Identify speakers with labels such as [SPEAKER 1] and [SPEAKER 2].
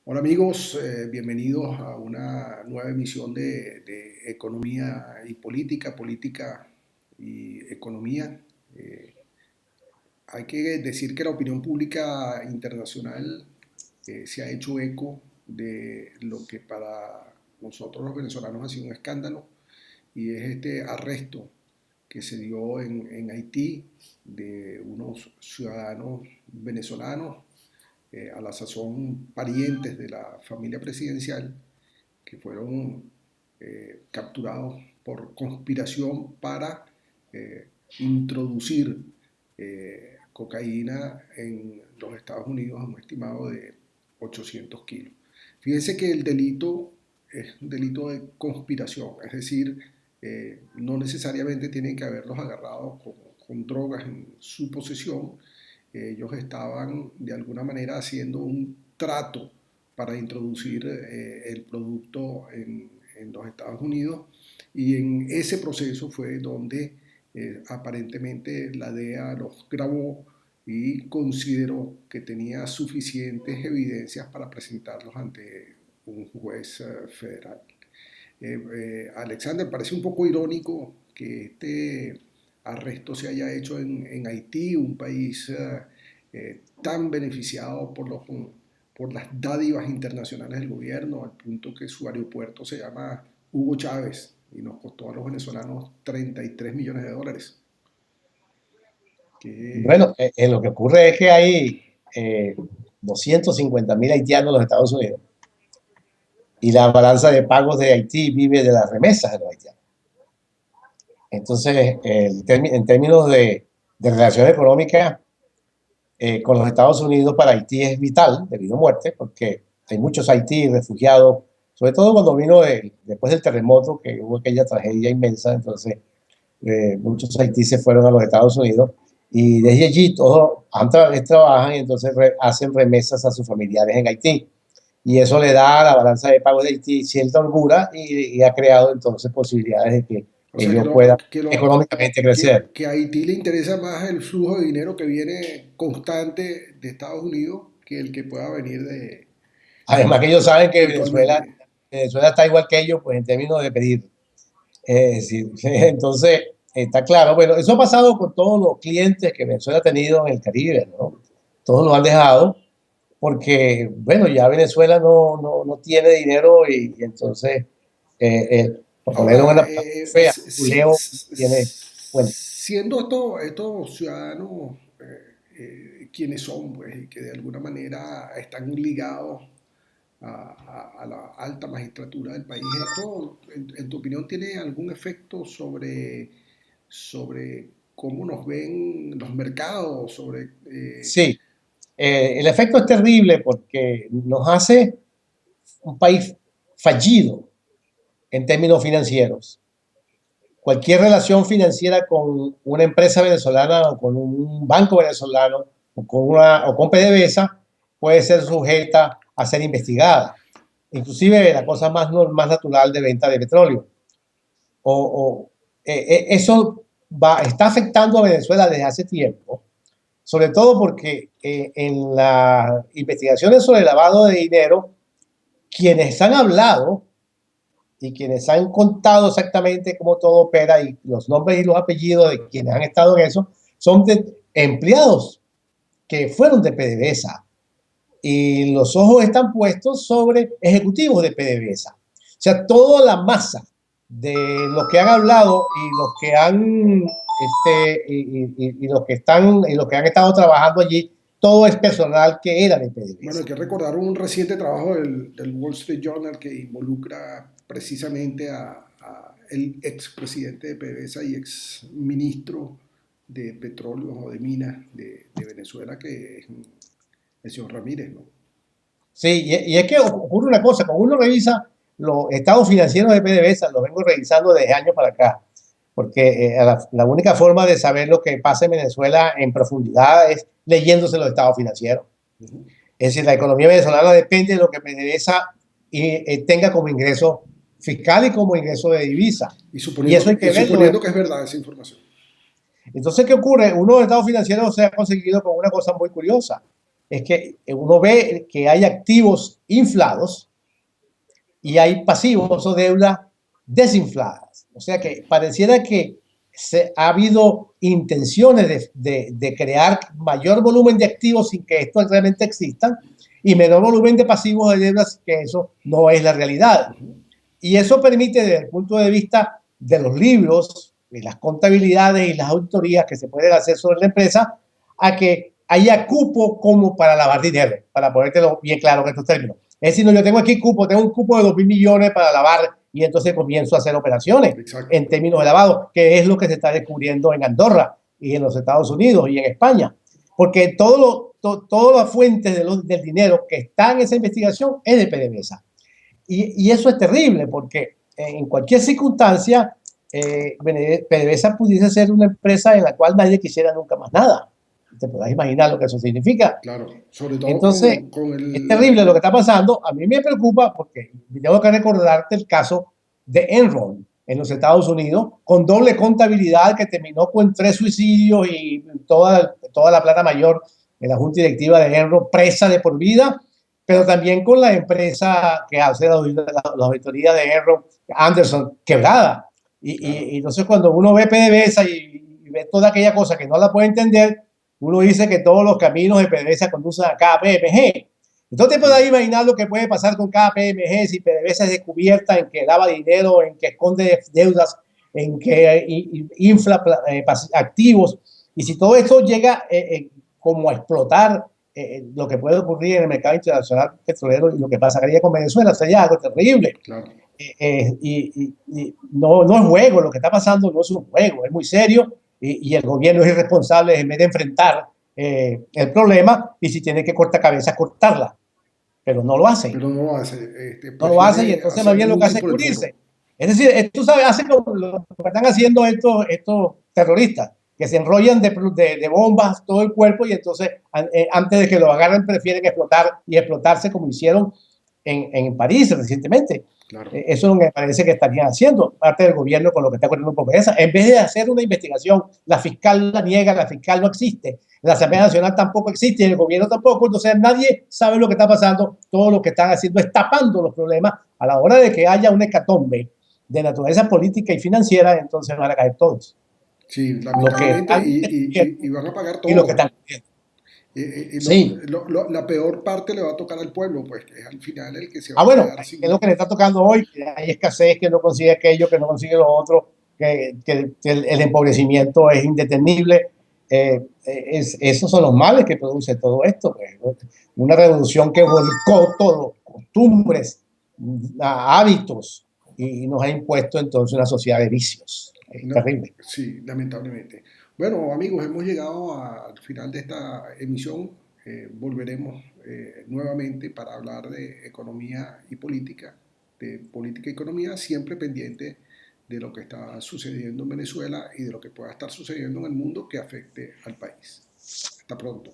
[SPEAKER 1] Hola amigos, bienvenidos a una nueva emisión de Economía y Política, Política y Economía. Eh, Hay que decir que la opinión pública internacional se ha hecho eco de lo que para nosotros los venezolanos ha sido un escándalo y es este arresto que se dio en Haití de unos ciudadanos venezolanos, a la sazón parientes de la familia presidencial, que fueron capturados por conspiración para introducir cocaína en los Estados Unidos a un estimado de 800 kilos. Fíjense que el delito es un delito de conspiración, es decir, no necesariamente tienen que haberlos agarrado con drogas en su posesión. Ellos estaban de alguna manera haciendo un trato para introducir el producto en los Estados Unidos, y en ese proceso fue donde aparentemente la DEA los grabó y consideró que tenía suficientes evidencias para presentarlos ante un juez federal. Alexander, parece un poco irónico que este arresto se haya hecho en Haití, un país tan beneficiado por las dádivas internacionales del gobierno, al punto que su aeropuerto se llama Hugo Chávez y nos costó a los venezolanos 33 millones de dólares. Que,
[SPEAKER 2] Bueno, lo que ocurre es que hay 250.000 haitianos en los Estados Unidos y la balanza de pagos de Haití vive de las remesas de los haitianos. Entonces, en términos de relaciones económicas con los Estados Unidos, para Haití es vital, de vida o muerte, porque hay muchos Haití refugiados, sobre todo cuando después del terremoto, que hubo aquella tragedia inmensa. Entonces muchos Haití se fueron a los Estados Unidos y desde allí todos trabajan y entonces hacen remesas a sus familiares en Haití. Y eso le da a la balanza de pagos de Haití cierta holgura y ha creado entonces posibilidades de que
[SPEAKER 1] o sea,
[SPEAKER 2] ellos puedan
[SPEAKER 1] que, lo,
[SPEAKER 2] económicamente crecer.
[SPEAKER 1] que a Haití le interesa más el flujo de dinero que viene constante de Estados Unidos que el que pueda venir de
[SPEAKER 2] Además que ellos saben que
[SPEAKER 1] puntualmente.
[SPEAKER 2] Venezuela está igual que ellos, pues en términos de pedir. Sí, entonces, está claro. Bueno, eso ha pasado con todos los clientes que Venezuela ha tenido en el Caribe, ¿no? Todos lo han dejado porque, bueno, ya Venezuela no tiene dinero y entonces, por ponerlo en
[SPEAKER 1] Ahora,
[SPEAKER 2] una palabra fea, Leo tiene, bueno,
[SPEAKER 1] siendo estos ciudadanos quienes son, pues, y que de alguna manera están ligados a la alta magistratura del país, ¿esto, en tu opinión, tiene algún efecto sobre cómo nos ven los mercados, sobre
[SPEAKER 2] sí, el efecto es terrible porque nos hace un país fallido en términos financieros. Cualquier relación financiera con una empresa venezolana o con un banco venezolano o con PDVSA puede ser sujeta a ser investigada. Inclusive la cosa más natural de venta de petróleo. Eso está afectando a Venezuela desde hace tiempo, sobre todo porque en las investigaciones sobre el lavado de dinero, quienes han hablado y quienes han contado exactamente cómo todo opera y los nombres y los apellidos de quienes han estado en eso son de empleados que fueron de PDVSA, y los ojos están puestos sobre ejecutivos de PDVSA. O sea, toda la masa de los que han hablado y los que han los que han estado trabajando allí, todo es personal que era de
[SPEAKER 1] bueno, hay
[SPEAKER 2] PDVSA.
[SPEAKER 1] que recordar un reciente trabajo del Wall Street Journal que involucra precisamente a el expresidente de PDVSA y ex ministro de Petróleos o de Minas de Venezuela, que es el señor Ramírez, ¿no?
[SPEAKER 2] Sí, y es que ocurre una cosa, cuando uno revisa los estados financieros de PDVSA, lo vengo revisando desde años para acá, porque la única forma de saber lo que pasa en Venezuela en profundidad es leyéndose los estados financieros.
[SPEAKER 1] Uh -huh.
[SPEAKER 2] Es decir, la economía venezolana depende de lo que PDVSA tenga como ingreso fiscal y como ingreso de divisa. Y eso hay que verlo.
[SPEAKER 1] Suponiendo que es verdad esa información.
[SPEAKER 2] Entonces, ¿qué ocurre? Uno de los estados financieros se ha conseguido con una cosa muy curiosa. es que uno ve que hay activos inflados y hay pasivos o deuda desinfladas. O sea que pareciera que ha habido intenciones de crear mayor volumen de activos sin que estos realmente existan y menor volumen de pasivos de deudas, que eso no es la realidad. Y eso permite, desde el punto de vista de los libros, de las contabilidades y las auditorías que se pueden hacer sobre la empresa, a que haya cupo como para lavar dinero, para ponértelo bien claro en estos términos. Es decir, no, yo tengo aquí cupo, tengo un cupo de 2.000 millones para lavar y entonces comienzo a hacer operaciones
[SPEAKER 1] Exacto.
[SPEAKER 2] en términos de lavado, que es lo que se está descubriendo en Andorra y en los Estados Unidos y en España. Porque todas las fuentes del dinero que está en esa investigación es de PDVSA. Y eso es terrible porque en cualquier circunstancia, PDVSA pudiese ser una empresa en la cual nadie quisiera nunca más nada. Te podrás imaginar lo que eso significa.
[SPEAKER 1] Claro, sobre todo
[SPEAKER 2] Entonces,
[SPEAKER 1] con
[SPEAKER 2] es terrible lo que está pasando. A mí me preocupa porque tengo que recordarte el caso de Enron en los Estados Unidos, con doble contabilidad que terminó con 3 suicidios y toda la plata mayor de la junta directiva de Enron presa de por vida, pero también con la empresa que hace la auditoría de Enron, Anderson, quebrada.
[SPEAKER 1] claro.
[SPEAKER 2] Y entonces cuando uno ve PDVSA y ve toda aquella cosa que no la puede entender, uno dice que todos los caminos de PDVSA conducen a KPMG. Entonces te puedes imaginar lo que puede pasar con KPMG si PDVSA es descubierta en que lava dinero, en que esconde deudas, en que infla activos. Y si todo esto llega como a explotar lo que puede ocurrir en el mercado internacional petrolero y lo que pasaría con Venezuela sería algo terrible.
[SPEAKER 1] Claro.
[SPEAKER 2] Y no es juego, lo que está pasando no es un juego, es muy serio y el gobierno es irresponsable en vez de enfrentar el problema y si tiene que cortar cabezas, cortarla, pero no lo hacen,
[SPEAKER 1] Pero no lo hace,
[SPEAKER 2] no lo hacen y
[SPEAKER 1] prefiere
[SPEAKER 2] entonces más
[SPEAKER 1] hacer
[SPEAKER 2] bien lo que
[SPEAKER 1] mucho
[SPEAKER 2] hace es
[SPEAKER 1] por el foro.
[SPEAKER 2] cubrirse. Es decir, tú sabes, hacen lo que están haciendo estos terroristas, que se enrollan de bombas todo el cuerpo y entonces antes de que lo agarren prefieren explotar y explotarse como hicieron en París recientemente.
[SPEAKER 1] Claro.
[SPEAKER 2] Eso es lo que me parece que estarían haciendo parte del gobierno con lo que está ocurriendo con esa. En vez de hacer una investigación, la fiscal la niega, la fiscal no existe, la Asamblea Nacional tampoco existe, el gobierno tampoco, entonces nadie sabe lo que está pasando, todo lo que están haciendo es tapando los problemas a la hora de que haya una hecatombe de naturaleza política y financiera, entonces van a caer todos.
[SPEAKER 1] Sí,
[SPEAKER 2] Los que
[SPEAKER 1] lamentablemente,
[SPEAKER 2] están
[SPEAKER 1] y van a pagar
[SPEAKER 2] y los que
[SPEAKER 1] todos.
[SPEAKER 2] están. Sí.
[SPEAKER 1] La peor parte le va a tocar al pueblo, pues que es al final el que se va
[SPEAKER 2] Ah,
[SPEAKER 1] a
[SPEAKER 2] bueno,
[SPEAKER 1] quedar
[SPEAKER 2] es lo
[SPEAKER 1] sin...
[SPEAKER 2] que le está tocando hoy, que hay escasez, que no consigue aquello, que no consigue lo otro, que el empobrecimiento es indetenible. Esos son los males que produce todo esto. Pues. Una revolución que volcó todo, costumbres, hábitos, y nos ha impuesto entonces una sociedad de vicios. Es
[SPEAKER 1] No,
[SPEAKER 2] terrible.
[SPEAKER 1] sí, lamentablemente. Bueno, amigos, hemos llegado al final de esta emisión. Volveremos nuevamente para hablar de economía y política, de política y economía, siempre pendiente de lo que está sucediendo en Venezuela y de lo que pueda estar sucediendo en el mundo que afecte al país. Hasta pronto.